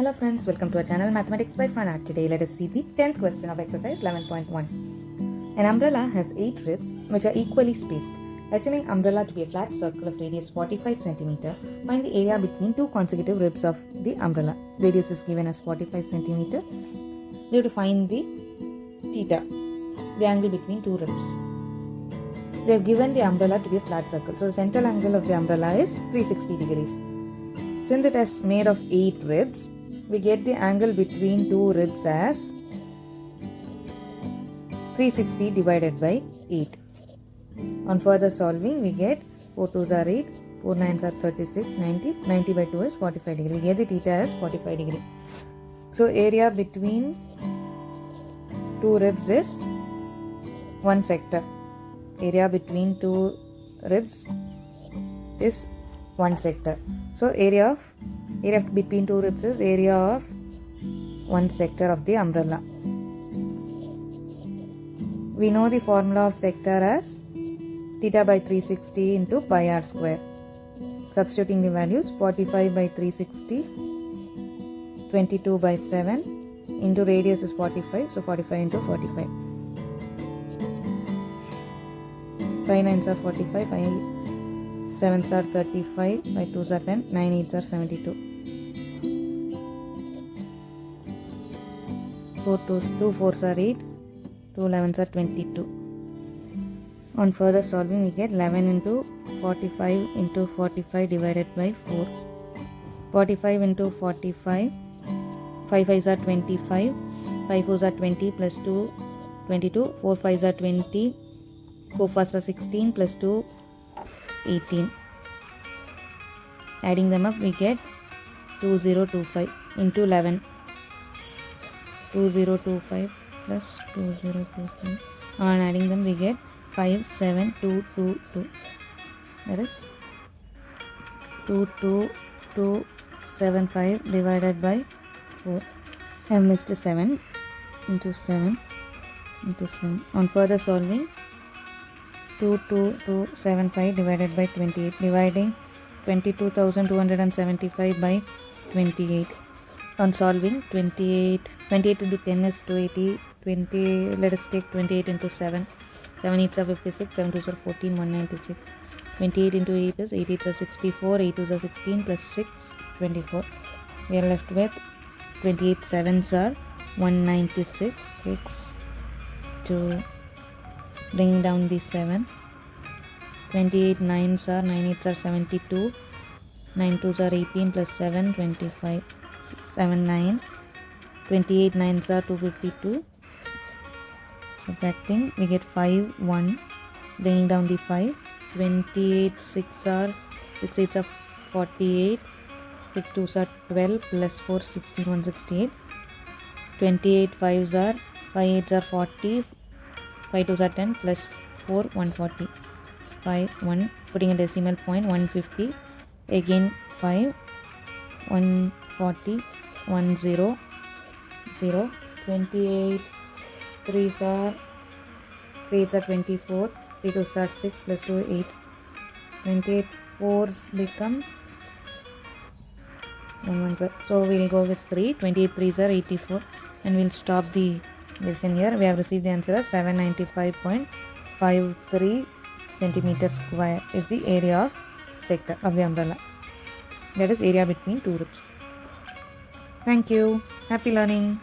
Hello friends, welcome to our channel Mathematics by Fun Art. Today let us see the 10th question of exercise 11.1. An umbrella has 8 ribs which are equally spaced. Assuming umbrella to be a flat circle of radius 45 cm, find the area between two consecutive ribs of the umbrella. Radius is given as 45 cm. We have to find the theta, the angle between two ribs. They have given the umbrella to be a flat circle. So the central angle of the umbrella is 360 degrees. Since it is made of 8 ribs, we get the angle between two ribs as 360 divided by 8. On further solving, we get 4 2s are 8, 4 9s are 36, 90, 90 by 2 is 45 degree. We get the theta as 45 degree. So area between two ribs is 1 sector. Area between two ribs is 1 sector. So area between two ribs is area of 1 sector of the umbrella. We know the formula of sector as theta by 360 into pi r square. Substituting the values, 45 by 360, 22 by 7 into radius is 45, so 45 into 45. 5 9s are 45, 5 7s are 35, 5 2s are 10, 9 8s are 72. 4 2 4s are 8, 2 11s are 22. On further solving, we get 11 into 45 into 45 divided by 4. 45 into 45, 5 5s are 25, 5 4s are 20 plus 2, 22, 4 5s are 20, 4 4s are 16 plus 2, 18. Adding them up, we get 2025 into 11. 2025 plus 2025. On adding them, we get 57222. That is 22275 divided by 4. I have missed 7 into 7 into 7. On further solving, 22275 divided by 28, dividing 22,275 by 28. On solving, 28 into 10 is 280. Let us take 28 into 7. 7 8s are 56, 7 2s are 14, 196. 28 into 8 is 8 8s are 64, 8 2s are 16 plus 6, 24. We are left with 28 7s are 196. 6 to bring down the 7. 28 9s are 9 8s are 72, 9 2s are 18 plus 7, 25, 7 9. 28 9s are 252. Subtracting, we get 5 1, bringing down the 5. 28 6 are 6 8s are 48, 6 2s are 12 plus 4, 16 168. 28 5s are 5 8s are 40, 5 2s are 10 plus 4 140. 5 1, putting a decimal point, 150. Again 5 140 1 0 0. 28 3s are 3 8s are 24, 3 2s are 6 plus 2 8. 28 4s become 112. So we'll go with 3. 28 3s are 84, and we'll stop the division here. We have received the answer as 795.53 centimeter square is the area of sector of the umbrella. That is area between two ribs. Thank you. Happy learning.